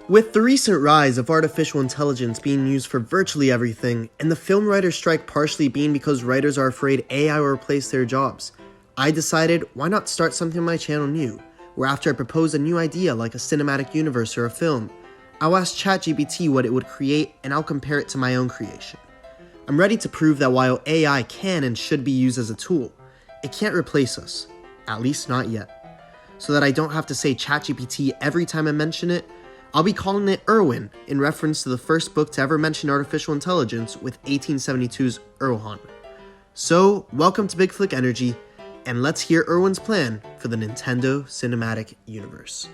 With the recent rise of artificial intelligence being used for virtually everything, and the film writers' strike partially being because writers are afraid AI will replace their jobs, I decided why not start something on my channel new, where after I propose a new idea like a cinematic universe or a film, I'll ask ChatGPT what it would create and I'll compare it to my own creation. I'm ready to prove that while AI can and should be used as a tool, it can't replace us, at least not yet. So that I don't have to say ChatGPT every time I mention it, I'll be calling it Erwin in reference to the first book to ever mention artificial intelligence with 1872's Erwin. So, welcome to Big Flick Energy, and let's hear Erwin's plan for the Nintendo Cinematic Universe.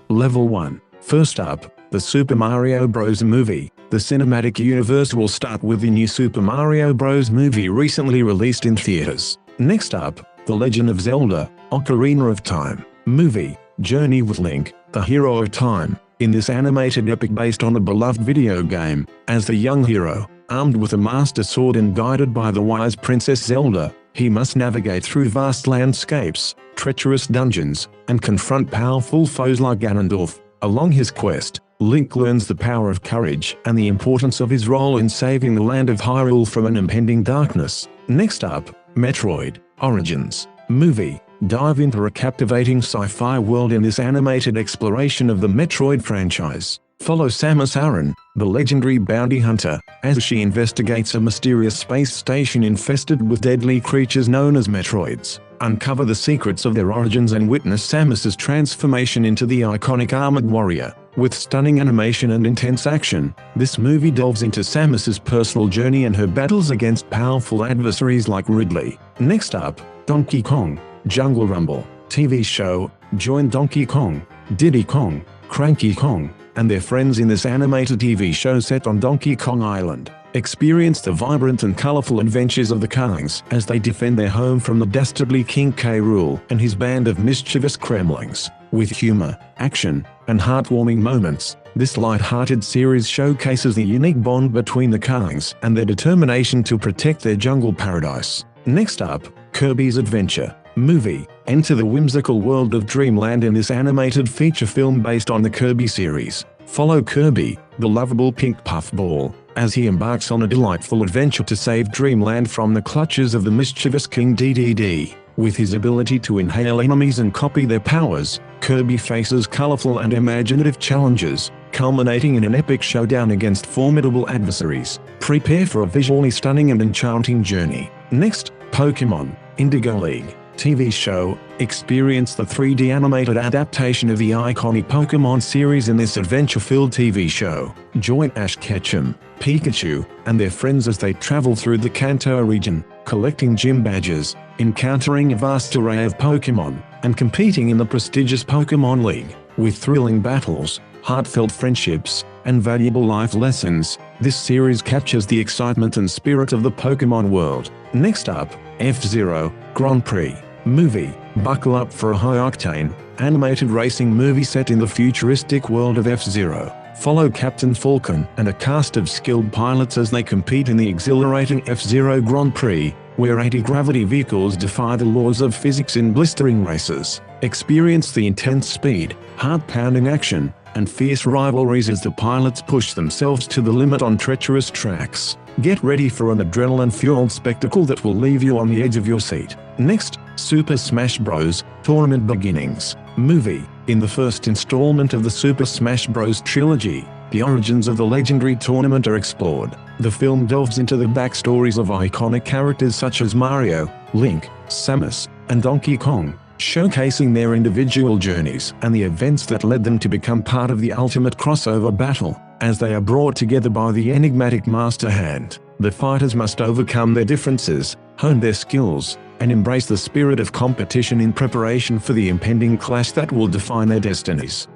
Level 1. First up, the Super Mario Bros. Movie. The cinematic universe will start with the new Super Mario Bros. Movie recently released in theaters. Next up, The Legend of Zelda: Ocarina of Time movie. Journey with Link, the hero of time, in this animated epic based on a beloved video game. As the young hero, armed with a master sword and guided by the wise Princess Zelda, he must navigate through vast landscapes, treacherous dungeons, and confront powerful foes like Ganondorf. Along his quest, Link learns the power of courage and the importance of his role in saving the land of Hyrule from an impending darkness. Next up, Metroid: Origins movie. Dive into a captivating sci-fi world in this animated exploration of the Metroid franchise. Follow Samus Aran, the legendary bounty hunter, as she investigates a mysterious space station infested with deadly creatures known as Metroids. Uncover the secrets of their origins and witness Samus's transformation into the iconic armored warrior. With stunning animation and intense action, this movie delves into Samus's personal journey and her battles against powerful adversaries like Ridley. Next up, Donkey Kong: Jungle Rumble TV show. Join Donkey Kong, Diddy Kong, Cranky Kong, and their friends in this animated TV show set on Donkey Kong Island. Experience the vibrant and colorful adventures of the Kongs as they defend their home from the dastardly King K. Rool and his band of mischievous Kremlings. With humor, action, and heartwarming moments, this light-hearted series showcases the unique bond between the Kongs and their determination to protect their jungle paradise. Next up, Kirby's Adventure movie. Enter the whimsical world of Dreamland in this animated feature film based on the Kirby series. Follow Kirby, the lovable pink puffball, as he embarks on a delightful adventure to save Dreamland from the clutches of the mischievous King DDD. With his ability to inhale enemies and copy their powers, Kirby faces colorful and imaginative challenges, culminating in an epic showdown against formidable adversaries. Prepare for a visually stunning and enchanting journey. Next, Pokémon: Indigo League TV show. Experience the 3D animated adaptation of the iconic Pokémon series in this adventure-filled TV show. Join Ash Ketchum, Pikachu, and their friends as they travel through the Kanto region, collecting gym badges, encountering a vast array of Pokémon, and competing in the prestigious Pokémon League. With thrilling battles, heartfelt friendships, and valuable life lessons, this series captures the excitement and spirit of the Pokémon world. Next up, F-Zero Grand Prix movie. Buckle up for a high-octane, animated racing movie set in the futuristic world of F-Zero. Follow Captain Falcon and a cast of skilled pilots as they compete in the exhilarating F-Zero Grand Prix, where anti-gravity vehicles defy the laws of physics in blistering races. Experience the intense speed, heart-pounding action, and fierce rivalries as the pilots push themselves to the limit on treacherous tracks. Get ready for an adrenaline-fueled spectacle that will leave you on the edge of your seat. Next, Super Smash Bros. Tournament Beginnings movie. In the first installment of the Super Smash Bros. Trilogy, the origins of the legendary tournament are explored. The film delves into the backstories of iconic characters such as Mario, Link, Samus, and Donkey Kong, showcasing their individual journeys and the events that led them to become part of the ultimate crossover battle. As they are brought together by the enigmatic Master Hand, the fighters must overcome their differences, hone their skills, and embrace the spirit of competition in preparation for the impending clash that will define their destinies.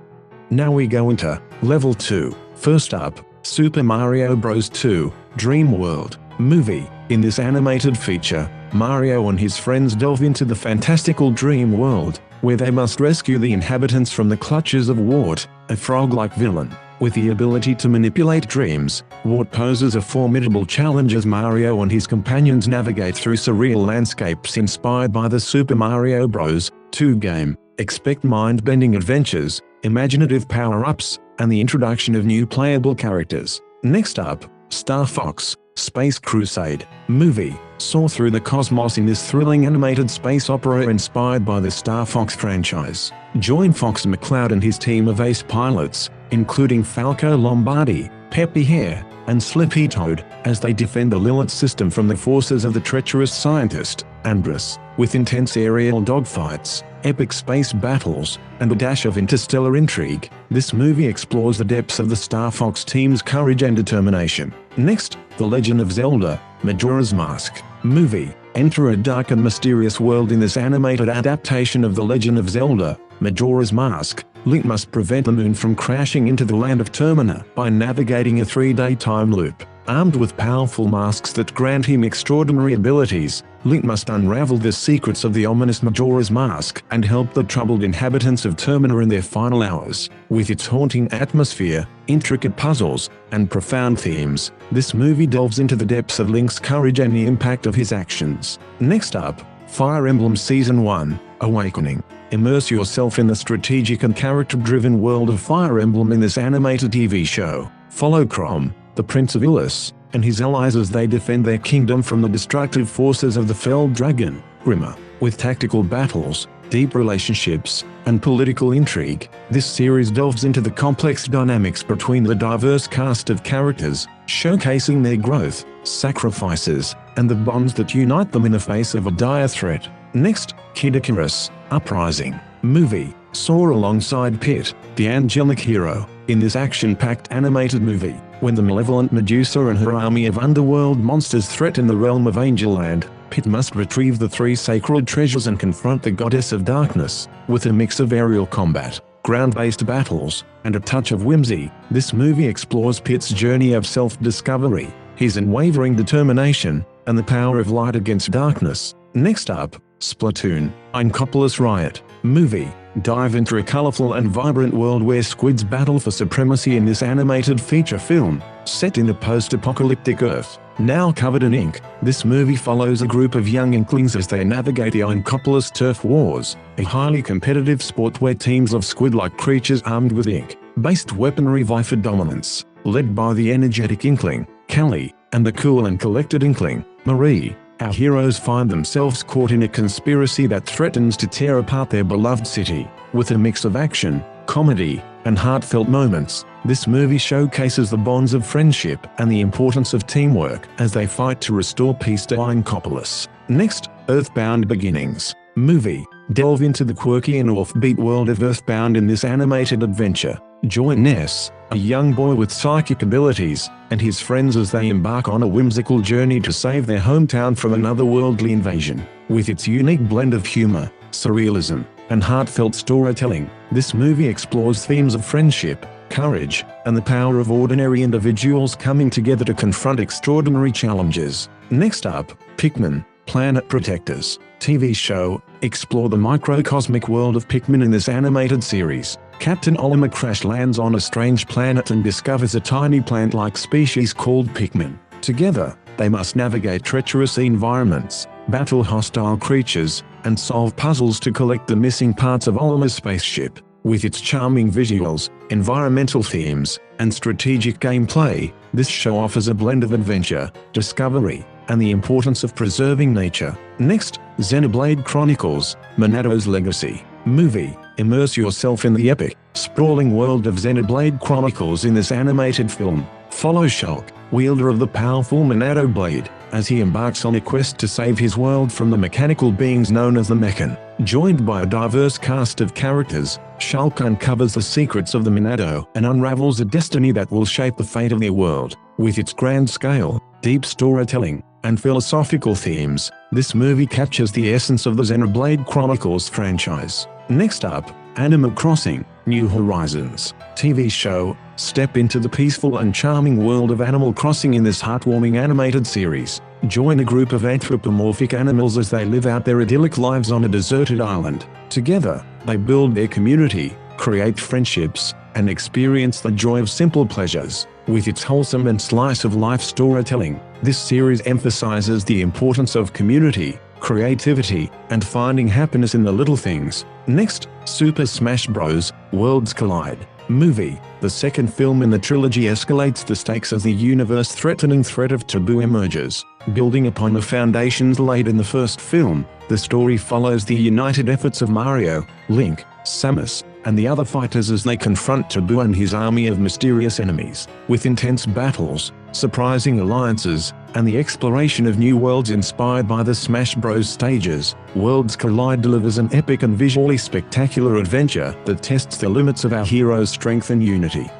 Now we go into Level 2. First up, Super Mario Bros. 2 Dream World movie. In this animated feature, Mario and his friends delve into the fantastical dream world, where they must rescue the inhabitants from the clutches of Wart, a frog-like villain. With the ability to manipulate dreams, Wart poses a formidable challenge as Mario and his companions navigate through surreal landscapes inspired by the Super Mario Bros. 2 game. Expect mind-bending adventures, imaginative power-ups, and the introduction of new playable characters. Next up, Star Fox, Space Crusade movie. Soar through the cosmos in this thrilling animated space opera inspired by the Star Fox franchise. Join Fox McCloud and his team of ace pilots, including Falco Lombardi, Peppy Hare, and Slippy Toad, as they defend the Lilith system from the forces of the treacherous scientist, Andrus. With intense aerial dogfights, epic space battles, and a dash of interstellar intrigue, this movie explores the depths of the Star Fox team's courage and determination. Next, The Legend of Zelda, Majora's Mask movie. Enter a dark and mysterious world in this animated adaptation of The Legend of Zelda, Majora's Mask. Link must prevent the moon from crashing into the land of Termina by navigating a 3-day time loop. Armed with powerful masks that grant him extraordinary abilities, Link must unravel the secrets of the ominous Majora's Mask and help the troubled inhabitants of Termina in their final hours. With its haunting atmosphere, intricate puzzles, and profound themes, this movie delves into the depths of Link's courage and the impact of his actions. Next up, Fire Emblem Season 1, Awakening. Immerse yourself in the strategic and character-driven world of Fire Emblem in this animated TV show. Follow Chrom, the Prince of Ilus, and his allies as they defend their kingdom from the destructive forces of the felled dragon, Grima. With tactical battles, deep relationships, and political intrigue, this series delves into the complex dynamics between the diverse cast of characters, showcasing their growth, sacrifices, and the bonds that unite them in the face of a dire threat. Next, Kid Icarus, Uprising movie. Soar alongside Pit, the angelic hero, in this action-packed animated movie. When the malevolent Medusa and her army of underworld monsters threaten the realm of Angel Land, Pit must retrieve the 3 sacred treasures and confront the goddess of darkness. With a mix of aerial combat, ground-based battles, and a touch of whimsy, this movie explores Pit's journey of self-discovery, his unwavering determination, and the power of light against darkness. Next up, Splatoon, Inkopolis Riot movie. Dive into a colorful and vibrant world where squids battle for supremacy in this animated feature film. Set in a post-apocalyptic Earth, now covered in ink, this movie follows a group of young inklings as they navigate the Inkopolis Turf Wars, a highly competitive sport where teams of squid-like creatures armed with ink-based weaponry vie for dominance. Led by the energetic inkling, Callie, and the cool and collected inkling, Marie, our heroes find themselves caught in a conspiracy that threatens to tear apart their beloved city. With a mix of action, comedy, and heartfelt moments, this movie showcases the bonds of friendship and the importance of teamwork as they fight to restore peace to Inkopolis. Next, Earthbound Beginnings movie. Delve into the quirky and offbeat world of Earthbound in this animated adventure. Join Ness, a young boy with psychic abilities, and his friends as they embark on a whimsical journey to save their hometown from another worldly invasion. With its unique blend of humor, surrealism, and heartfelt storytelling, this movie explores themes of friendship, courage, and the power of ordinary individuals coming together to confront extraordinary challenges. Next up, Pikmin, Planet Protectors TV show. Explore the microcosmic world of Pikmin in this animated series. Captain Olimar crash lands on a strange planet and discovers a tiny plant-like species called Pikmin. Together, they must navigate treacherous environments, battle hostile creatures, and solve puzzles to collect the missing parts of Olimar's spaceship. With its charming visuals, environmental themes, and strategic gameplay, this show offers a blend of adventure, discovery, and the importance of preserving nature. Next, Xenoblade Chronicles, Monado's Legacy movie. Immerse yourself in the epic, sprawling world of Xenoblade Chronicles in this animated film. Follow Shulk, wielder of the powerful Monado Blade, as he embarks on a quest to save his world from the mechanical beings known as the Mechan. Joined by a diverse cast of characters, Shulk uncovers the secrets of the Monado and unravels a destiny that will shape the fate of their world. With its grand scale, deep storytelling, and philosophical themes, this movie captures the essence of the Xenoblade Chronicles franchise. Next up, Animal Crossing, New Horizons TV show. Step into the peaceful and charming world of Animal Crossing in this heartwarming animated series. Join a group of anthropomorphic animals as they live out their idyllic lives on a deserted island. Together, they build their community, create friendships, and experience the joy of simple pleasures. With its wholesome and slice-of-life storytelling, this series emphasizes the importance of community, creativity, and finding happiness in the little things. Next, Super Smash Bros. Worlds Collide Movie. The second film in the trilogy escalates the stakes as the universe-threatening threat of Taboo emerges. Building upon the foundations laid in the first film, the story follows the united efforts of Mario, Link, Samus, and the other fighters as they confront Taboo and his army of mysterious enemies. With intense battles, surprising alliances, and the exploration of new worlds inspired by the Smash Bros. Stages, Worlds Collide delivers an epic and visually spectacular adventure that tests the limits of our heroes' strength and unity.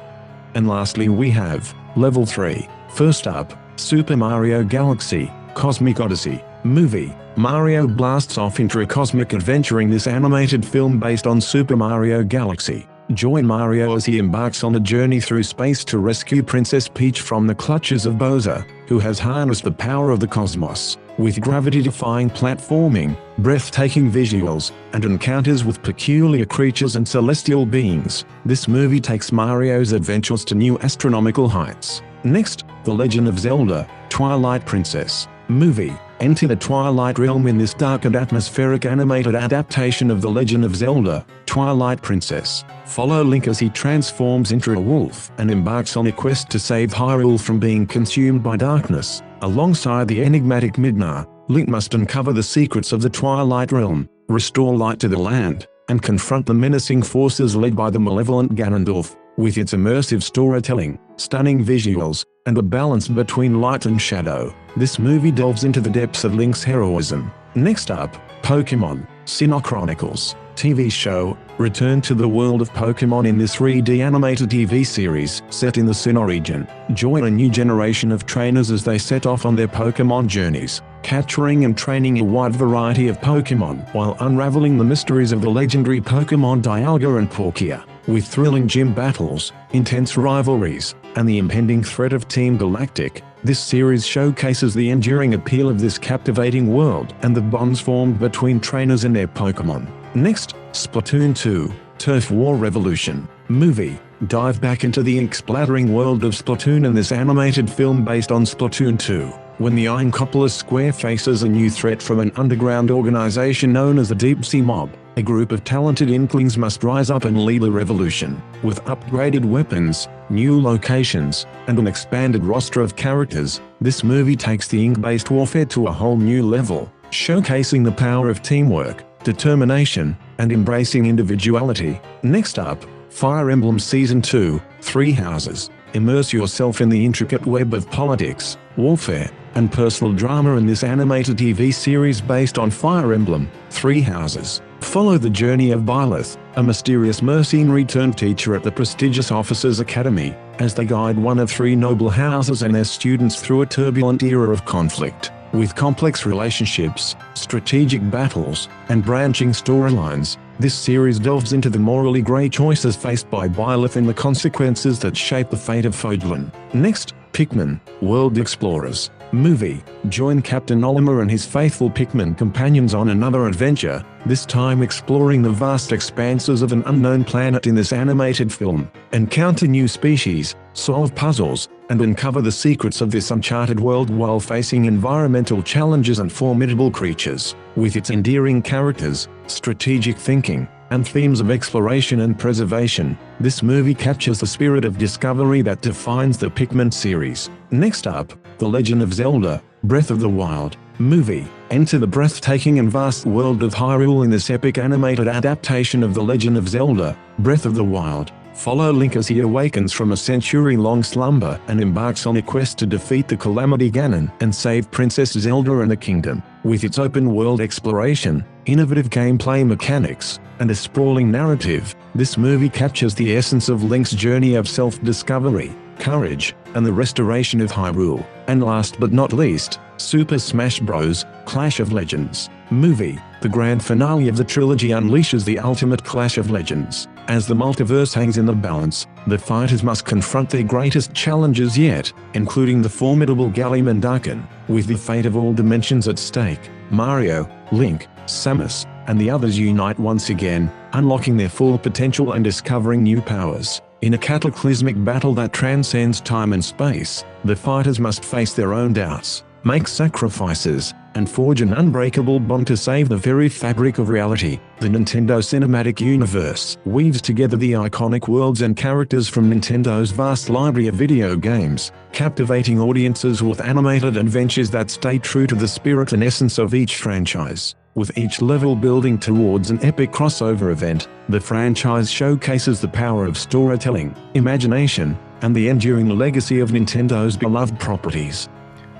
And lastly we have Level 3. First up, Super Mario Galaxy, Cosmic Odyssey. Movie. Mario blasts off into a cosmic adventure in this animated film based on Super Mario Galaxy. Join Mario as he embarks on a journey through space to rescue Princess Peach from the clutches of Bowser, who has harnessed the power of the cosmos. With gravity-defying platforming, breathtaking visuals, and encounters with peculiar creatures and celestial beings, this movie takes Mario's adventures to new astronomical heights. Next, The Legend of Zelda, Twilight Princess. Movie. Enter the Twilight Realm in this dark and atmospheric animated adaptation of The Legend of Zelda, Twilight Princess. Follow Link as he transforms into a wolf and embarks on a quest to save Hyrule from being consumed by darkness. Alongside the enigmatic Midna, Link must uncover the secrets of the Twilight Realm, restore light to the land, and confront the menacing forces led by the malevolent Ganondorf. With its immersive storytelling, stunning visuals, and a balance between light and shadow, this movie delves into the depths of Link's heroism. Next up, Pokémon, Sinnoh Chronicles. TV show. Return to the world of Pokémon in this 3D animated TV series set in the Sinnoh region. Join a new generation of trainers as they set off on their Pokémon journeys, capturing and training a wide variety of Pokémon while unraveling the mysteries of the legendary Pokémon Dialga and Palkia. With thrilling gym battles, intense rivalries, and the impending threat of Team Galactic, this series showcases the enduring appeal of this captivating world and the bonds formed between trainers and their Pokémon. Next, Splatoon 2, Turf War Revolution. Movie. Dive back into the ink-splattering world of Splatoon in this animated film based on Splatoon 2. When the Inkopolis Square faces a new threat from an underground organization known as the Deep Sea Mob, a group of talented Inklings must rise up and lead a revolution. With upgraded weapons, new locations, and an expanded roster of characters, this movie takes the ink-based warfare to a whole new level, showcasing the power of teamwork, determination, and embracing individuality. Next up, Fire Emblem Season 2, Three Houses. Immerse yourself in the intricate web of politics, warfare, and personal drama in this animated TV series based on Fire Emblem, Three Houses. Follow the journey of Byleth, a mysterious mercenary-turned-teacher at the prestigious Officers Academy, as they guide one of three noble houses and their students through a turbulent era of conflict. With complex relationships, strategic battles, and branching storylines, this series delves into the morally grey choices faced by Byleth and the consequences that shape the fate of Fodlan. Next, Pikmin, World Explorers. Movie. Join Captain Olimar and his faithful Pikmin companions on another adventure, this time exploring the vast expanses of an unknown planet in this animated film. Encounter new species, solve puzzles, and uncover the secrets of this uncharted world while facing environmental challenges and formidable creatures. With its endearing characters, strategic thinking, and themes of exploration and preservation, this movie captures the spirit of discovery that defines the Pikmin series. Next up, The Legend of Zelda, Breath of the Wild. Movie. Enter the breathtaking and vast world of Hyrule in this epic animated adaptation of The Legend of Zelda, Breath of the Wild. Follow Link as he awakens from a century-long slumber and embarks on a quest to defeat the Calamity Ganon and save Princess Zelda and the kingdom. With its open-world exploration, innovative gameplay mechanics, and a sprawling narrative, this movie captures the essence of Link's journey of self-discovery, courage, and the restoration of Hyrule. And last but not least, Super Smash Bros. Clash of Legends. Movie. The grand finale of the trilogy unleashes the ultimate clash of legends. As the multiverse hangs in the balance, the fighters must confront their greatest challenges yet, including the formidable Gally-Mandarkin. With the fate of all dimensions at stake, Mario, Link, Samus, and the others unite once again, unlocking their full potential and discovering new powers. In a cataclysmic battle that transcends time and space, the fighters must face their own doubts, make sacrifices, and forge an unbreakable bond to save the very fabric of reality. The Nintendo Cinematic Universe weaves together the iconic worlds and characters from Nintendo's vast library of video games, captivating audiences with animated adventures that stay true to the spirit and essence of each franchise. With each level building towards an epic crossover event, the franchise showcases the power of storytelling, imagination, and the enduring legacy of Nintendo's beloved properties.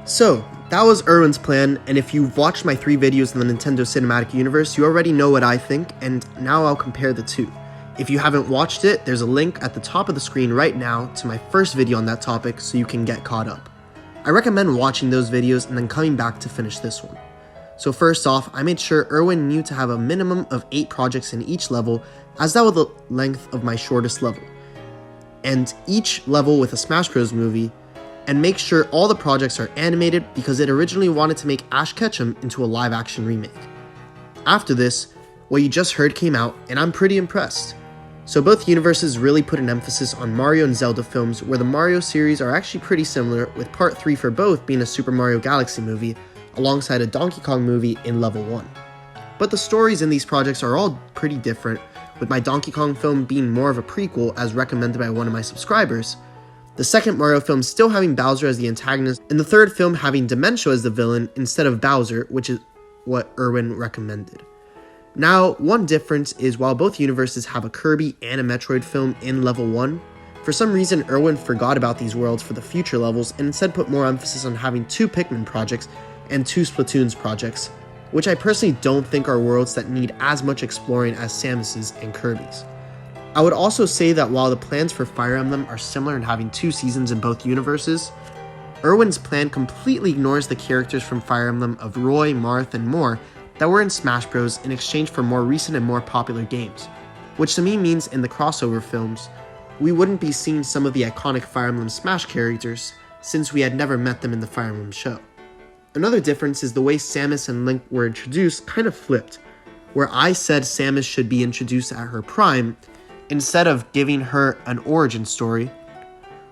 So, that was Erwin's plan, and if you've watched my 3 videos in the Nintendo Cinematic Universe, you already know what I think, and now I'll compare the two. If you haven't watched it, there's a link at the top of the screen right now to my first video on that topic so you can get caught up. I recommend watching those videos and then coming back to finish this one. So first off, I made sure Erwin knew to have a minimum of 8 projects in each level, as that was the length of my shortest level, and each level with a Smash Bros. Movie, and make sure all the projects are animated because it originally wanted to make Ash Ketchum into a live-action remake. After this, what you just heard came out, and I'm pretty impressed. So both universes really put an emphasis on Mario and Zelda films, where the Mario series are actually pretty similar, with Part 3 for both being a Super Mario Galaxy movie, alongside a Donkey Kong movie in Level 1. But the stories in these projects are all pretty different, with my Donkey Kong film being more of a prequel as recommended by one of my subscribers, the second Mario film still having Bowser as the antagonist, and the third film having Dementia as the villain instead of Bowser, which is what Erwin recommended. Now, one difference is while both universes have a Kirby and a Metroid film in Level 1, for some reason Erwin forgot about these worlds for the future levels and instead put more emphasis on having 2 Pikmin projects and 2 Splatoons projects, which I personally don't think are worlds that need as much exploring as Samus's and Kirby's. I would also say that while the plans for Fire Emblem are similar in having 2 seasons in both universes, Erwin's plan completely ignores the characters from Fire Emblem of Roy, Marth, and more that were in Smash Bros. In exchange for more recent and more popular games, which to me means in the crossover films, we wouldn't be seeing some of the iconic Fire Emblem Smash characters since we had never met them in the Fire Emblem show. Another difference is the way Samus and Link were introduced kind of flipped, where I said Samus should be introduced at her prime, instead of giving her an origin story,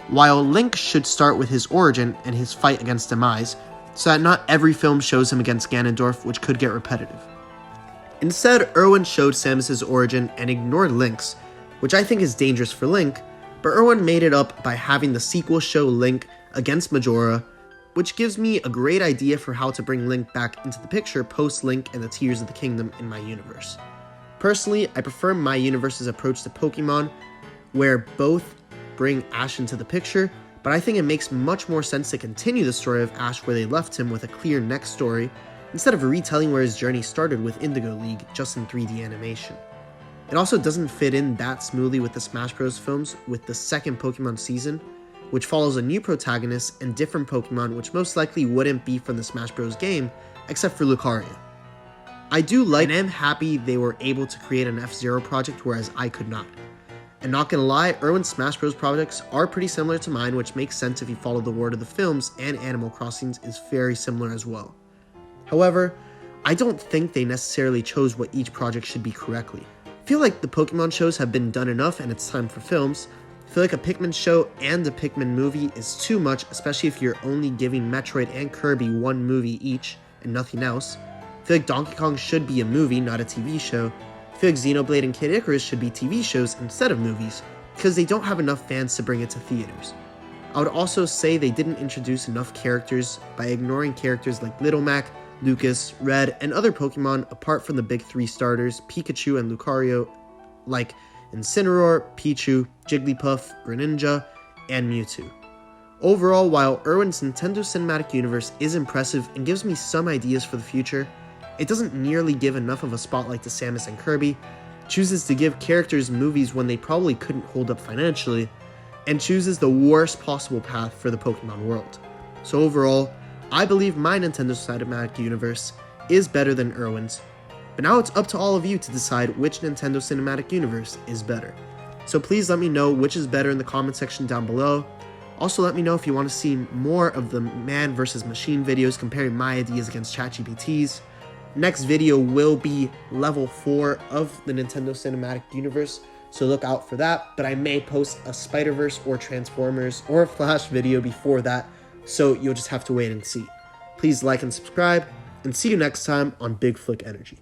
while Link should start with his origin and his fight against Demise, so that not every film shows him against Ganondorf, which could get repetitive. Instead, Erwin showed Samus's origin and ignored Link's, which I think is dangerous for Link, but Erwin made it up by having the sequel show Link against Majora, which gives me a great idea for how to bring Link back into the picture post-Link and the Tears of the Kingdom in my universe. Personally, I prefer my universe's approach to Pokemon, where both bring Ash into the picture, but I think it makes much more sense to continue the story of Ash where they left him with a clear next story, instead of retelling where his journey started with Indigo League, just in 3D animation. It also doesn't fit in that smoothly with the Smash Bros. Films with the second Pokemon season, which follows a new protagonist and different Pokemon which most likely wouldn't be from the Smash Bros. Game, except for Lucario. I do like and am happy they were able to create an F-Zero project, whereas I could not. And not gonna lie, Erwin's Smash Bros. Projects are pretty similar to mine, which makes sense if you follow the word of the films, and Animal Crossing's is very similar as well. However, I don't think they necessarily chose what each project should be correctly. I feel like the Pokemon shows have been done enough and it's time for films. I feel like a Pikmin show and a Pikmin movie is too much, especially if you're only giving Metroid and Kirby one movie each and nothing else. I feel like Donkey Kong should be a movie, not a TV show. I feel like Xenoblade and Kid Icarus should be TV shows instead of movies, because they don't have enough fans to bring it to theaters. I would also say they didn't introduce enough characters by ignoring characters like Little Mac, Lucas, Red, and other Pokemon apart from the big 3 starters, Pikachu and Lucario, like Incineroar, Pichu, Jigglypuff, Greninja, and Mewtwo. Overall, while Erwin's Nintendo Cinematic Universe is impressive and gives me some ideas for the future, it doesn't nearly give enough of a spotlight to Samus and Kirby, chooses to give characters movies when they probably couldn't hold up financially, and chooses the worst possible path for the Pokemon world. So overall, I believe my Nintendo Cinematic Universe is better than Erwin's, but now it's up to all of you to decide which Nintendo Cinematic Universe is better. So please let me know which is better in the comment section down below. Also let me know if you want to see more of the man versus machine videos comparing my ideas against ChatGPT's. Next video will be level 4 of the Nintendo Cinematic Universe, so look out for that, but I may post a Spider-Verse or Transformers or Flash video before that, so you'll just have to wait and see. Please like and subscribe. and see you next time on Big Flick Energy.